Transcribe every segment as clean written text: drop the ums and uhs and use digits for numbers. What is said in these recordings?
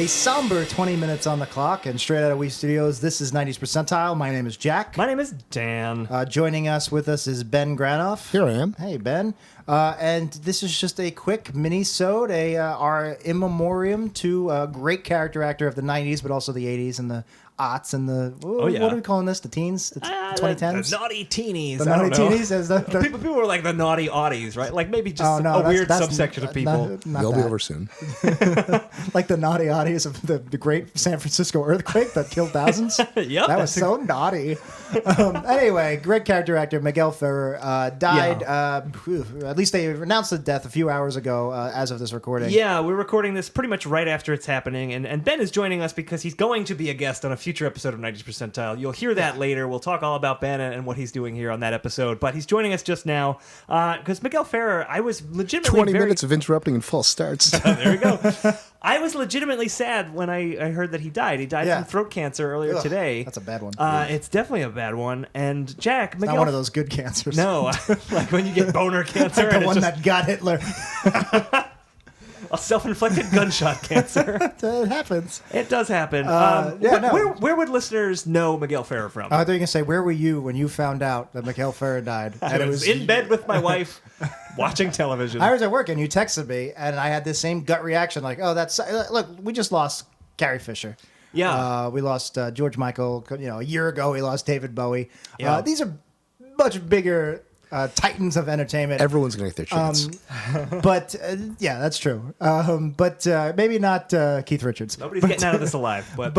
A somber 20 minutes on the clock, and straight out of We Studios, this is 90s Percentile. My name is Jack. My name is Dan. Joining us with us is Ben Granoff. Here I am. Hey, Ben. And this is just a quick mini-sode, our in memoriam to a great character actor of the 90s, but also the 80s and the aughts and the... What are we calling this? The teens? The 2010s? The naughty teenies. The naughty teenies? People are like the naughty oddies, right? Like maybe just a weird subsection of people. Not They'll be over soon. Like the naughty oddies of the great San Francisco earthquake that killed thousands. Yep. That was so naughty. Anyway, great character actor Miguel Ferrer died. At least they announced the death a few hours ago as of this recording. Yeah, we're recording this pretty much right after it's happening. And Ben is joining us because he's going to be a guest on a future episode of 90s Percentile. You'll hear that later. We'll talk all about Ben and what he's doing here on that episode. But he's joining us just now because Miguel Ferrer, I was legitimately 20 minutes of interrupting and false starts. There we go. I was legitimately sad when I heard that he died. He died from throat cancer earlier today. That's a bad one. It's definitely a bad one. And Jack, Miguel, not one of those good cancers. No, like when you get boner cancer. Like the one that got Hitler. A self-inflicted gunshot cancer. It happens. It does happen. Where would listeners know Miguel Ferrer from? I thought you were going to say, where were you when you found out that Miguel Ferrer died? And I was in bed with my wife watching television. I was at work and you texted me and I had this same gut reaction like, oh, that's... Look, we just lost Carrie Fisher. Yeah. We lost George Michael. A year ago we lost David Bowie. Yeah. These are much bigger... titans of entertainment. Everyone's going to get their chance. But, yeah, that's true. But maybe not Keith Richards. Nobody's getting out of this alive. But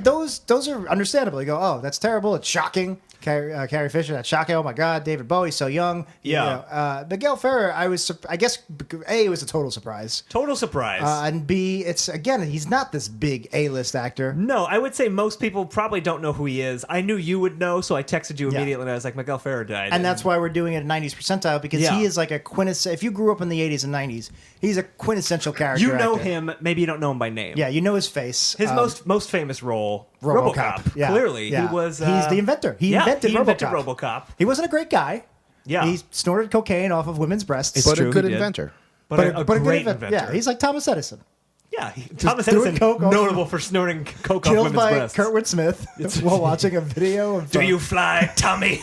those are understandable. You go, oh, that's terrible. It's shocking. Carrie Fisher, that's shocking. Oh, my God. David Bowie, so young. Yeah. Miguel Ferrer, I guess, A, it was a total surprise. Total surprise. And B, he's not this big A-list actor. No, I would say most people probably don't know who he is. I knew you would know, so I texted you immediately, and I was like, Miguel Ferrer died. And that's why we're doing it at 90s Percentile, because he is like a quintessential... If you grew up in the 80s and 90s, he's a quintessential character You know actor. him, maybe you don't know him by name. Yeah, you know his face. His most famous role, Robocop. Yeah. Clearly, Yeah. He was... he's the inventor. He invented Robocop. He wasn't a great guy. Yeah. He snorted cocaine off of women's breasts. But true, a good he did. inventor. But a good great inventor. Yeah, he's like Thomas Edison. Yeah, Thomas doing Edison, coke off- notable for snorting coke off Killed women's by breasts. Kurtwood Smith while watching a video of... Do you fly, Tommy?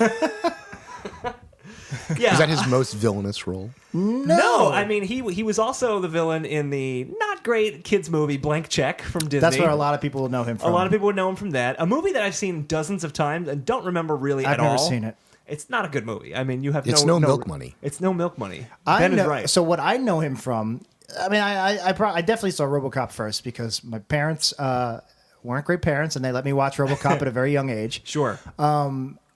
Yeah. Is that his most villainous role? No, I mean he was also the villain in the not great kids movie Blank Check from Disney. That's where a lot of people will know him from. A lot of people would know him from that. A movie that I've seen dozens of times and don't remember really at all. I've never seen it. It's not a good movie. I mean, you have It's no milk money. It's no milk money. Ben is right. So what I know him from... I mean, I definitely saw RoboCop first because my parents weren't great parents and they let me watch RoboCop at a very young age. Sure.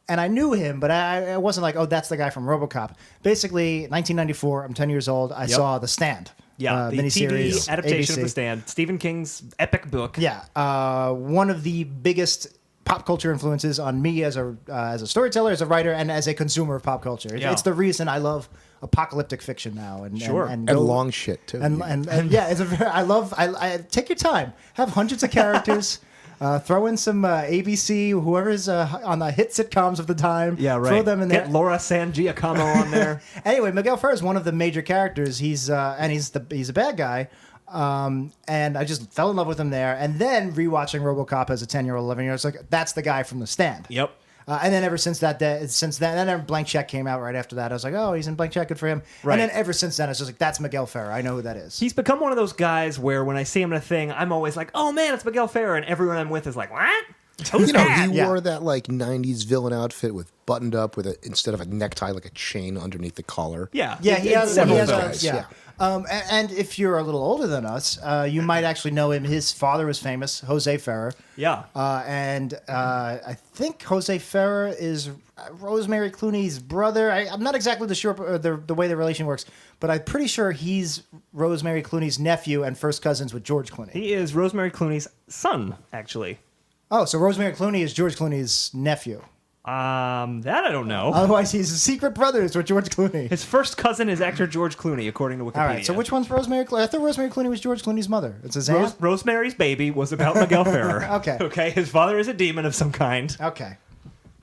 And I knew him, but I wasn't like, oh, that's the guy from RoboCop. Basically, 1994, I'm 10 years old, I saw The Stand. Yeah, the miniseries, TV adaptation ABC. of The Stand. Stephen King's epic book. Yeah, one of the biggest pop culture influences on me as a storyteller, as a writer, and as a consumer of pop culture. Yeah. It's the reason I love apocalyptic fiction now. And long shit, too. And yeah, it's I take your time. Have hundreds of characters. Throw in some ABC, whoever's on the hit sitcoms of the time. Yeah, right. Throw them in there. Get Laura San Giacomo on there. Anyway, Miguel Ferrer is one of the major characters. He's a bad guy. And I just fell in love with him there. And then rewatching RoboCop as a 10-year-old, 11-year-old, it's like, that's the guy from The Stand. Yep. And then ever since then, then Blank Check came out right after that. I was like, oh, he's in Blank Check, good for him. Right. And then ever since then, it's just like, that's Miguel Ferrer. I know who that is. He's become one of those guys where when I see him in a thing, I'm always like, oh man, it's Miguel Ferrer. And everyone I'm with is like, what? Who's that? He wore that like 90s villain outfit with buttoned up with instead of a necktie, like a chain underneath the collar. Yeah. Yeah, he has several a, guys, yeah. And if you're a little older than us, you might actually know him. His father was famous, Jose Ferrer. Yeah. And I think Jose Ferrer is Rosemary Clooney's brother. I'm not exactly sure the way the relation works, but I'm pretty sure he's Rosemary Clooney's nephew and first cousins with George Clooney. He is Rosemary Clooney's son, actually. Oh, so Rosemary Clooney is George Clooney's nephew. That I don't know. Otherwise, he's secret brothers with George Clooney. His first cousin is actor George Clooney, according to Wikipedia. All right, so which one's Rosemary Clooney? I thought Rosemary Clooney was George Clooney's mother. It's his aunt? Rosemary's Baby was about Miguel Ferrer. Okay. Okay, his father is a demon of some kind. Okay.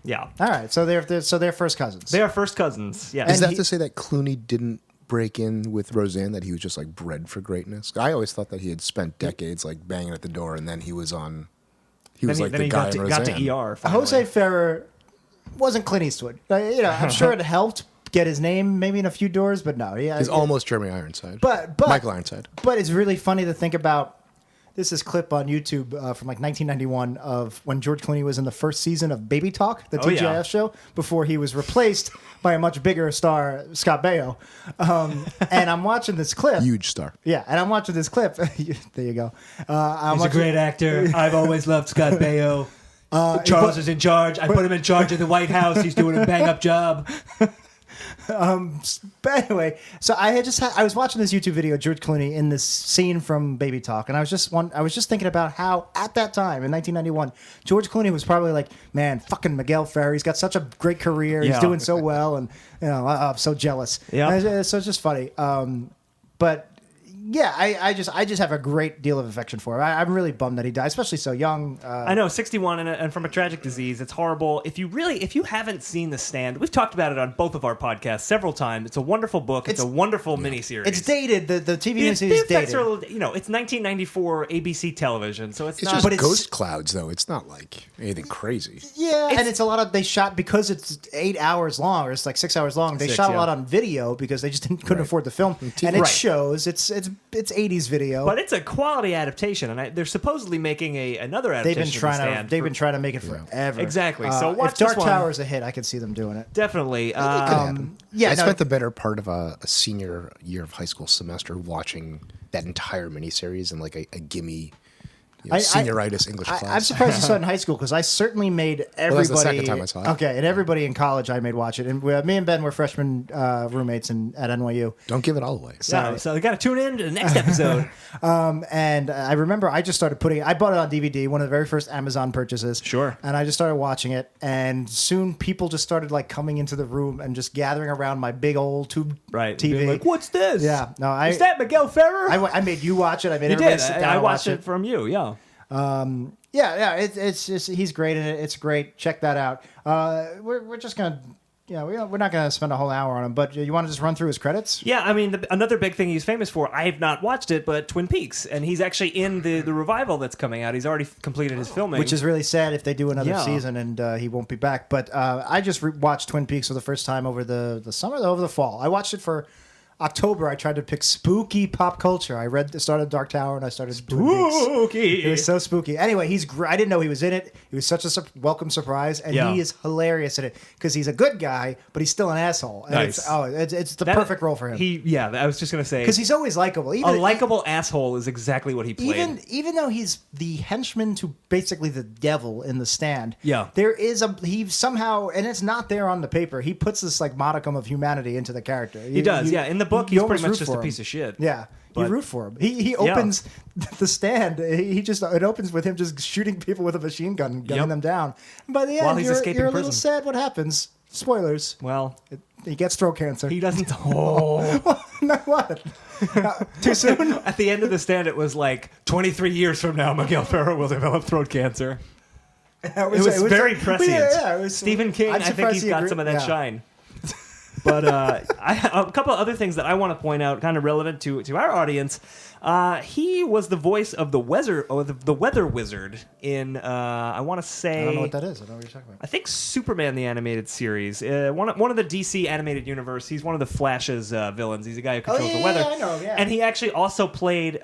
Yeah. All right, so they're first cousins. They are first cousins, yeah. Is that to say that Clooney didn't break in with Roseanne that he was just like bred for greatness? I always thought that he had spent decades like banging at the door, and then he was on. He was like the guy in Roseanne. got to ER. Finally. Jose Ferrer wasn't Clint Eastwood. I'm sure it helped get his name maybe in a few doors, but no. He's almost Jeremy Ironside. But Michael Ironside. But it's really funny to think about. This is clip on YouTube from like 1991 of when George Clooney was in the first season of Baby Talk, the TGIF show, before he was replaced by a much bigger star, Scott Baio. And I'm watching this clip. Huge star. Yeah, and I'm watching this clip. There you go. He's a great actor. I've always loved Scott Baio. Charles is in charge. I put him in charge of the White House. He's doing a bang-up job. But anyway, so I was watching this YouTube video of George Clooney in this scene from Baby Talk, and I was just thinking about how at that time in 1991, George Clooney was probably like, man, fucking Miguel Ferrer, he's got such a great career, he's doing so well, and I'm so jealous. Yeah, so it's just funny. But yeah, I just have a great deal of affection for him. I'm really bummed that he died, especially so young. I know, 61 and from a tragic disease. It's horrible. If you haven't seen The Stand, we've talked about it on both of our podcasts several times. It's a wonderful book. It's a wonderful miniseries. It's dated. The TV miniseries is dated. Are, it's 1994 ABC television, so it's not. Just ghost clouds, though. It's not like anything crazy. Yeah, and it's a lot of they shot because it's 8 hours long or it's like 6 hours long. They shot a lot on video because they just couldn't afford the film, and it shows. It's 80s video, but it's a quality adaptation, and they're supposoply making another adaptation. They've been trying to make it forever. Exactly. So watch if Dark this one. Tower's a hit, I can see them doing it. Definitely. I spent the better part of a senior year of high school semester watching that entire miniseries in like a gimme. Senioritis English class. I'm surprised you saw it in high school because I certainly made everybody. Well, that's the second time I saw it. Okay, and everybody in college I made watch it. And me and Ben were freshman roommates at NYU. Don't give it all away. So you got to tune in to the next episode. And I remember I just started I bought it on DVD, one of the very first Amazon purchases. Sure. And I just started watching it, and soon people just started like coming into the room and just gathering around my big old tube TV. Being like, what's this? Yeah. No, is that Miguel Ferrer? I made you watch it. I made you everybody did. sit down. I and watched watch it from you. Yeah. It's just he's great in it. It's great. Check that out. We're just gonna, we're not gonna spend a whole hour on him. But you want to just run through his credits? Yeah, I mean, another big thing he's famous for. I have not watched it, but Twin Peaks, and he's actually in the revival that's coming out. He's already completed his filming, which is really sad if they do another season and he won't be back. But I just watched Twin Peaks for the first time over the summer, over the fall. I watched it for October. I tried to pick spooky pop culture. I started Dark Tower and I started Twin Peaks. It was so spooky. Anyway, he's great. I didn't know he was in it. He was such a welcome surprise, and he is hilarious in it because he's a good guy, but he's still an asshole. And nice. It's the perfect role for him. I was just gonna say because he's always likable. A likable asshole is exactly what he played. Even though he's the henchman to basically the devil in The Stand. Yeah, there is he somehow, and it's not there on the paper. He puts this like modicum of humanity into the character. He does. In the book, he's pretty much just a piece of shit. Yeah, you root for him. He opens The Stand. It opens with him just shooting people with a machine gun, gunning them down. And by the end, you're a little sad. What happens? Spoilers. Well, he gets throat cancer. He doesn't. Oh, no, what? Too soon. At the end of The Stand, it was like 23 years from now, Miguel Ferrer will develop throat cancer. It was very prescient. Yeah, Stephen King, I think he's got some of that shine. But a couple of other things that I want to point out, kind of relevant to our audience. He was the voice of the Weather Wizard in, I want to say... I don't know what that is. I don't know what you're talking about. I think Superman, the animated series. One of the DC animated universe. He's one of the Flash's villains. He's a guy who controls the weather. I know, yeah. And he actually also played,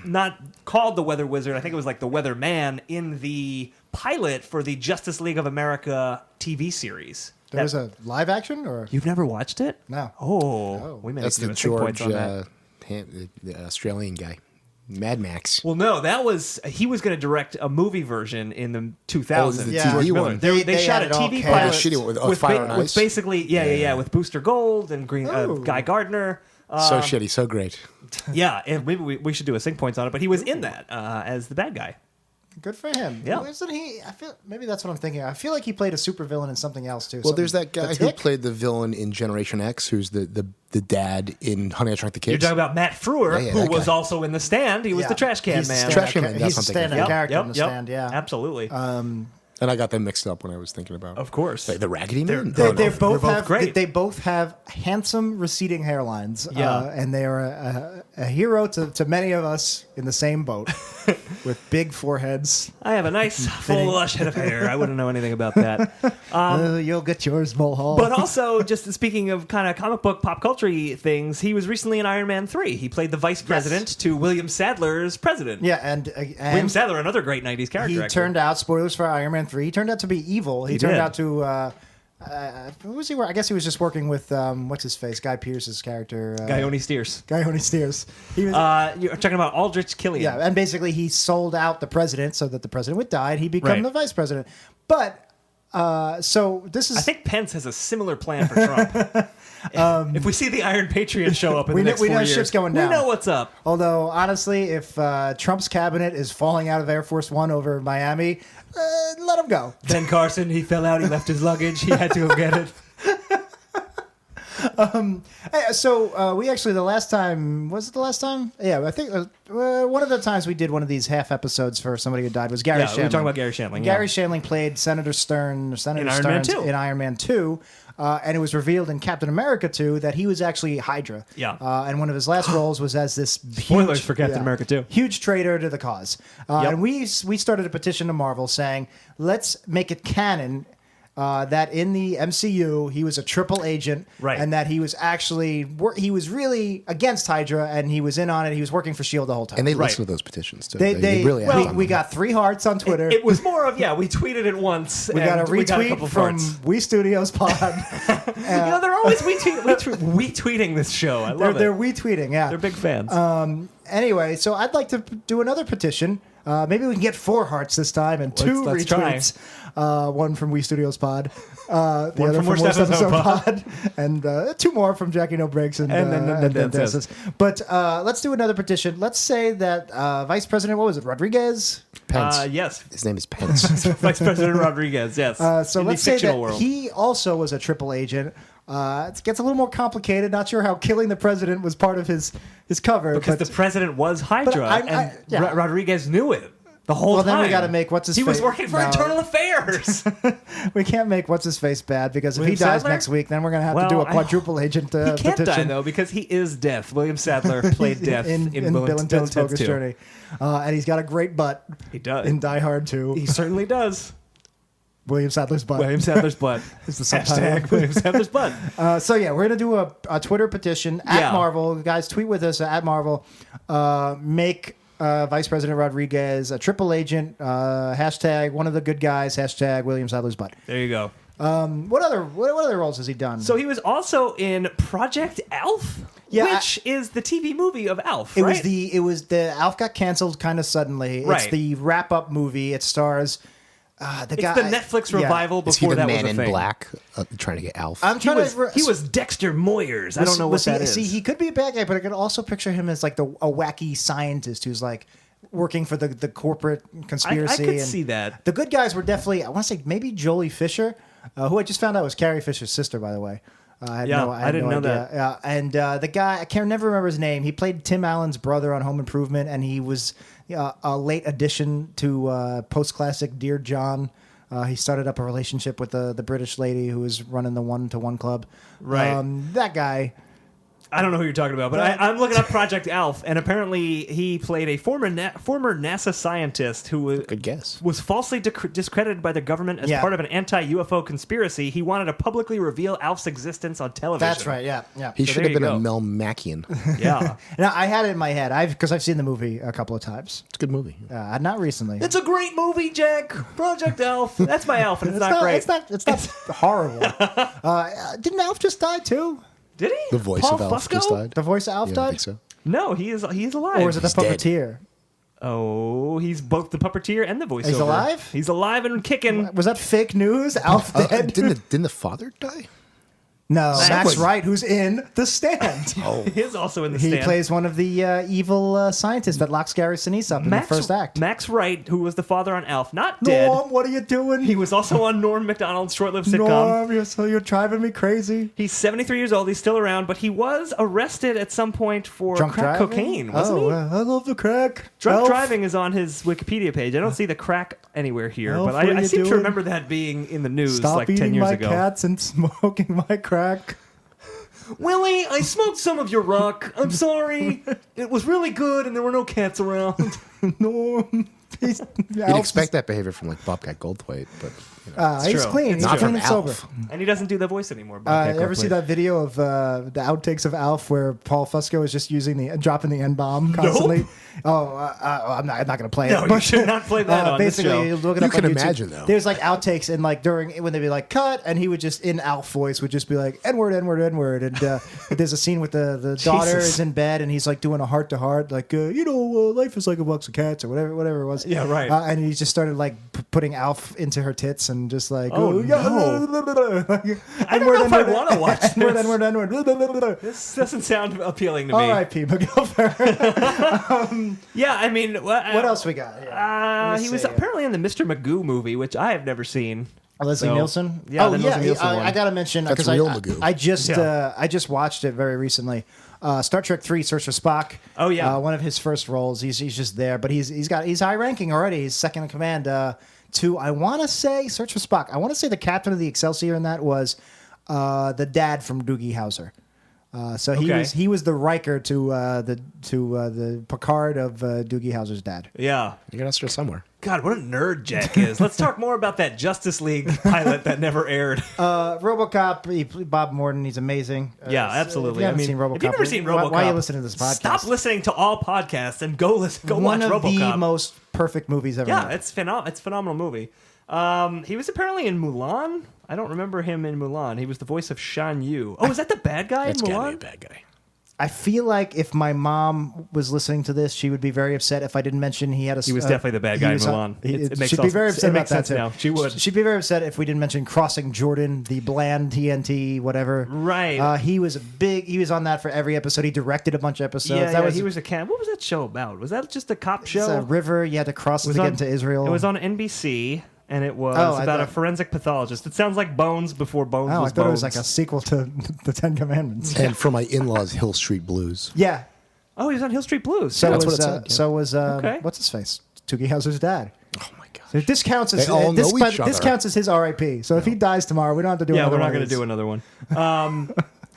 not called the Weather Wizard, I think it was like the Weather Man, in the pilot for the Justice League of America TV series. There was a live action, or you've never watched it? No. Oh, we may have to do a George, on that. The Australian guy, Mad Max. Well, no, he was going to direct a movie version in the 2000s. The TV one. They shot a TV pilot with Fire and Ice. With basically, with Booster Gold and Guy Gardner. So shitty, so great. Yeah, and maybe we should do a sync points on it. But he was in that as the bad guy. Good for him. Yeah. Isn't he? I feel maybe that's what I'm thinking. I feel like he played a supervillain in something else too. Well, there's that guy who played the villain in Generation X, who's the dad in Honey, I Shrunk the Kids. You're talking about Matt Frewer, who was also in The Stand. He was the trash can man. Trash can man. He's a stand-up character in The Stand. Yeah, absolutely. And I got them mixed up when I was thinking about. Of course. The Raggedy Man. They both have great. They both have handsome receding hairlines. Yeah. And they are a hero to many of us in the same boat with big foreheads. I have a nice, full, lush head of hair. I wouldn't know anything about that. You'll get yours, Mulhall. But also, just speaking of kind of comic book pop culture things, he was recently in Iron Man 3. He played the vice president to William Sadler's president. Yeah, and William Sadler, another great 90s character. He turned out, spoilers for Iron Man 3, he turned out to be evil. He turned did. out to, who was he? I guess he was just working with, what's his face? Guy Pearce's character. Guione Steers. Guione Steers. He was, You're talking about Aldrich Killian. yeah, and basically he sold out the president so that the president would die and he'd become Right. the vice president. But, so this is... I think Pence has a similar plan for Trump. If we see the Iron Patriot show up in the next 4 we know years, shit's going down. We know what's up. Although, honestly, if Trump's cabinet is falling out of Air Force One over Miami, let him go. Ben Carson, he fell out. He left his luggage. He had to go get it. So we actually, the last time, was it the last time? Yeah, I think one of the times we did one of these half episodes for somebody who died was Gary Yeah, Shandling. we were talking about Gary Shandling. Gary yeah. Shandling played Senator Stern, In Iron Man 2. in Iron Man 2. And it was revealed in Captain America 2 that he was actually Hydra. Yeah. And one of his last roles was as this Spoilers huge, for Captain America 2. Huge traitor to the cause. Yep. And we started a petition to Marvel saying, let's make it canon that in the MCU he was a triple agent, Right. and that he was actually he was really against Hydra, and he was in on it. He was working for Shield the whole time. And they Right. listen to those petitions too. They really well, have we them. got 3 hearts on Twitter. It was more of, we tweeted it once. we got a we got a retweet couple from farts. We Studios Pod. They're always retweeting this show. I love they're it. retweeting, yeah. They're big fans. Anyway, so I'd like to do another petition. Maybe we can get 4 hearts this time and 2 Let's try. retweets. One from We Studios Pod, the other from from Worst Episode Pod, and 2 more from Jackie No Breaks and then Dan Says. But let's do another petition. Let's say that Vice President, what was it, Rodriguez? Pence. Yes. His name is Pence. Vice President Rodriguez, yes. So in let's the say that fictional world. he also was a triple agent. It gets a little more complicated. Not sure how killing the president was part of his cover. Because but the president was Hydra, and yeah. Rodriguez knew it the whole Well, time. then we got to make what's his He face. was working for No. Internal Affairs. We can't make what's his face bad because if William he dies Sadler? next week, then we're gonna have to do a quadruple agent He can't petition. die though because he is Death. William Sadler played Death in Bill and Ted's Bogus 2. Journey, and he's got a great butt. He does. In Die Hard 2. He certainly does. William Sadler's butt. William Sadler's butt. Is the subtitle. Hashtag William Sadler's butt. So yeah, we're gonna do a Twitter petition at Yeah. Marvel. Guys, tweet with us at Marvel. Make Vice President Rodriguez a triple agent. Hashtag one of the good guys. Hashtag William Sadler's butt. There you go. What other roles has he done? So he was also in Project Alf, Yeah, which is the TV movie of Alf. It right? was the Alf got canceled kind of suddenly. It's Right. the wrap up movie. It stars the It's guy. the Netflix revival Is he before the that man was a in thing. black trying to get Alf? I'm He trying was, to. he was Dexter Moyers. I don't know what that is. See, he could be a bad guy, but I could also picture him as like a wacky scientist who's like working for the corporate conspiracy. I could and see that. The good guys were definitely. I want to say maybe Jolie Fisher, who I just found out was Carrie Fisher's sister, by the way. I didn't know idea. that. Yeah, and the guy I can't never remember his name. He played Tim Allen's brother on Home Improvement, and he was a late addition to post classic Dear John. He started up a relationship with the British lady who was running the 1-to-1 club. Right. That guy. I don't know who you're talking about, but I'm looking up Project Alf, and apparently he played a former NASA scientist who was, Good guess. was falsely discredited by the government as Yeah. part of an anti-UFO conspiracy. He wanted to publicly reveal Alf's existence on television. That's right. Yeah. He So should there have been you a go. Mel Mackian. Yeah. Now I had it in my head. Because I've seen the movie a couple of times. It's a good movie. Not recently. It's a great movie, Jack. Project Alf. That's my Alf, and it's not great. It's not horrible. Didn't Alf just die too? Did he? The voice Paul of Alf Fusco? just died. The voice of Alf Yeah, I died? think so. No, he's alive. Or was it the He's dead. puppeteer? Oh, he's both the puppeteer and the voiceover. He's alive? He's alive and kicking. Was that fake news? Alf dead? Didn't the father die? No, Max was- Wright, who's in The Stand. Oh, He is also in the He stand. plays one of the evil scientists that locks Gary Sinise up in the first act. Max Wright, who was the father on Alf, not dead. Norm, what are you doing? He was also on Norm Macdonald's short-lived sitcom. Norm, you're driving me crazy. He's 73 years old. He's still around, but he was arrested at some point for Drunk crack driving? cocaine, wasn't he? I love the crack. Drunk Elf. driving is on his Wikipedia page. I don't see the crack anywhere here, Elf, but what are I you seem to doing? remember that being in the news Stop like 10 eating years my ago. cats and smoking my crack. Willie, I smoked some of your rock. I'm sorry. It was really good, and there were no cats around. No. You'd expect that behavior from like Bobcat Goldthwait, but you know. He's true. clean. It's He's not clean from and sober. Alf. And he doesn't do the voice anymore. Bobcat You ever Goldthwait. see that video of the outtakes of Alf where Paul Fusco is just dropping the N bomb constantly? Oh, I'm not going to play it. No, you should not play that on this basically, show. you look it You up on can YouTube. imagine, though. There's like outtakes and like during when they'd be like cut, and he would just in Alf voice would just be like N-word, N-word, N-word, and there's a scene with the daughter Jesus. is in bed and he's like doing a heart to heart, like life is like a box of cats or whatever it was. Yeah, right. And he just started like putting Alf into her tits and just like Oh, no. I don't know if I want to watch this. N-word. This doesn't sound appealing to me. R.I.P. Miguel Ferrer. Yeah, I mean, What else we got? Yeah. Let me he was see. apparently in the Mr. Magoo movie, which I have never seen. Leslie So- Nielsen. Yeah, oh the yeah. Leslie Nielsen one. I gotta mention That's because real Magoo. I just watched it very recently. Star Trek 3: Search for Spock. Oh, yeah. One of his first roles. He's just there, but he's high ranking already. He's second in command. To I want to say Search for Spock. I want to say the captain of the Excelsior in that was the dad from Doogie Howser. So Okay. he was the Riker to the Picard of Doogie Howser's dad. Yeah. You're gonna start somewhere. God, what a nerd Jack is. Let's talk more about that Justice League pilot that never aired. RoboCop, Bob Morton, he's amazing. Yeah, absolutely. If you haven't seen If RoboCop, you've never seen RoboCop, why are you listening to this podcast? Stop listening to all podcasts and go watch One of RoboCop. the most perfect movies ever Yeah, made. it's it's a phenomenal movie. He was apparently in Mulan. I don't remember him in Mulan. He was the voice of Shan Yu. Oh, is that the bad guy That's in gotta be a Mulan? bad guy. I feel like if my mom was listening to this, she would be very upset if I didn't mention he had a. He was definitely the bad guy in Mulan. It makes she'd all- be very it upset makes about that sense too. now. She would. She'd be very upset if we didn't mention Crossing Jordan, the bland TNT, whatever. Right. He was He was on that for every episode. He directed a bunch of episodes. Yeah, he was a cat. What was that show about? Was that just a cop It's show? a river. You had to cross it to get into Israel. It was on NBC, and it was Oh, I about a thought- forensic pathologist. It sounds like Bones before Bones Oh, I was thought Bones. it was like a sequel to the Ten Commandments. And for my in-laws, Hill Street Blues. Yeah. Oh, he was on Hill Street Blues. So That's was what it said, yeah. so was Okay. what's his face? Doogie Howser's dad. Oh my god. So this counts as They all know each this other. counts as his R.I.P. So if he dies tomorrow, we don't have to do Yeah, another we're not one going of to these. do another one.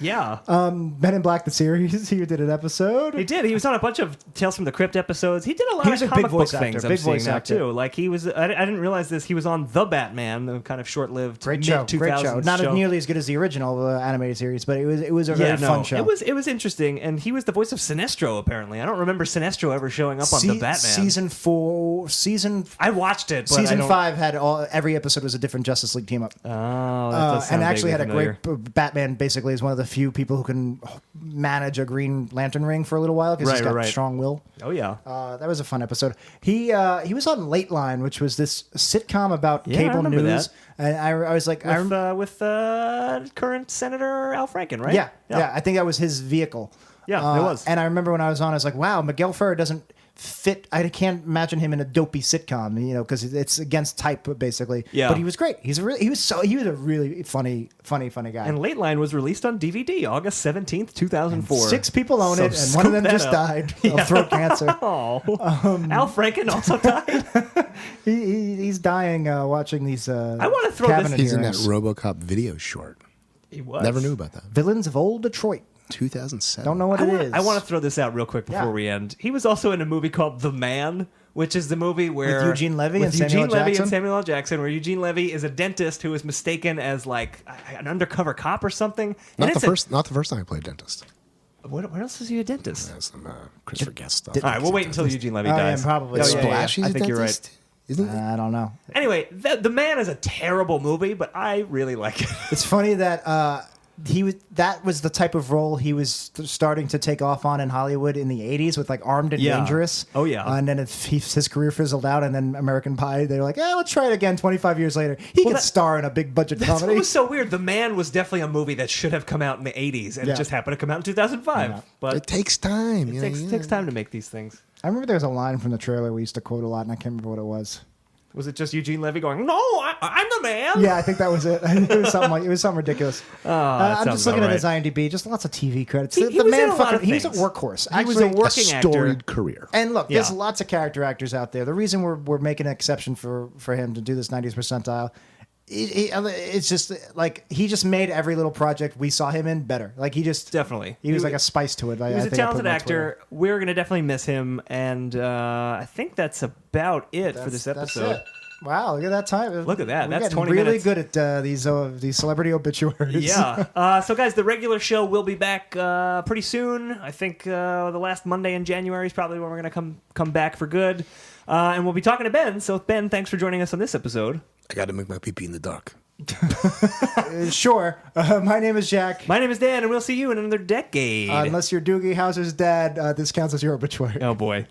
Yeah. Men in Black the series. He did an episode. He did. He was on a bunch of Tales from the Crypt episodes. He did a lot He of was a comic big voice book actor, things. big I'm seeing voice now actor. too. Like he was. I didn't realize this. He was on The Batman, the kind of short-lived Great show. Great show. Not nearly as good as the original animated series, but it was a very fun show. It was interesting, and he was the voice of Sinestro. Apparently, I don't remember Sinestro ever showing up on The Batman. Season 4, I watched it. But season I don't, 5 had every episode was a different Justice League team up. Oh, that does sound And actually had vaguely a familiar. great Batman. Basically, is one of the few people who can manage a Green Lantern ring for a little while because he's got Right. strong will. Oh yeah. That was a fun episode. He was on Late Line, which was this sitcom about Yeah, I cable remember news, that. and I was like, I remember. With current Senator Al Franken, right? Yeah, I think that was his vehicle. Yeah, it was. And I remember when I was on, I was like, wow, Miguel Ferrer doesn't fit. I can't imagine him in a dopey sitcom, because it's against type basically. Yeah. But he was great. He was a really funny guy. And Late Line was released on DVD August 17th, 2004. 6 people own So it, and one of scoop them that just up. died Yeah. of throat cancer. Oh, Al Franken also died. He's dying watching these. I want to throw this. cabinet He's in that hearings. RoboCop video short. He was. Never knew about that. Villains of Old Detroit. 2007. Don't know what it is. I want to throw this out real quick before Yeah. we end. He was also in a movie called The Man, which is the movie where With Eugene Levy with and Samuel Eugene Levy Jackson? and Samuel L. Jackson, where Eugene Levy is a dentist who is mistaken as like an undercover cop or something. Not And the it's first time I played dentist. Where else is he a dentist? That's some Christopher Guest stuff. All right, we'll wait until Eugene Levy Oh, yeah, dies. probably. Oh, Splash. He's I a think you're right. dentist, isn't he? I don't know. Anyway, The Man is a terrible movie, but I really like it. It's funny that that was the type of role he was starting to take off on in Hollywood in the 80s with like Armed and Yeah. Dangerous. Oh, yeah. And then his career fizzled out, and then American Pie, they were like, let's try it again 25 years later. He could star in a big budget That's what comedy. was so weird. The Man was definitely a movie that should have come out in the 80s, and Yeah. it just happened to come out in 2005. Yeah. But It takes time. it takes time to make these things. I remember there was a line from the trailer we used to quote a lot, and I can't remember what it was. Was it just Eugene Levy going, "No, I'm the man"? Yeah, I think that was it. It was something ridiculous. I'm just looking at his IMDb. Just lots of TV credits. He was in a lot of he was a things. workhorse. He was a Actually, working actor. Storied career. And look, there's Yeah. lots of character actors out there. The reason we're making an exception for him to do this 90s percentile, it's just like he just made every little project we saw him in better. Like he just Definitely. he was like a spice to it. He was a talented actor. We're going to definitely miss him. And I think that's about it for this episode. Wow, look at that time. Look at that. We're That's getting 20 really minutes. good at these celebrity obituaries. Yeah. So, guys, the regular show will be back pretty soon. I think the last Monday in January is probably when we're going to come back for good. And we'll be talking to Ben. So, Ben, thanks for joining us on this episode. I got to make my pee-pee in the dark. Sure. My name is Jack. My name is Dan, and we'll see you in another decade. Unless you're Doogie Howser's dad, this counts as your obituary. Oh, boy.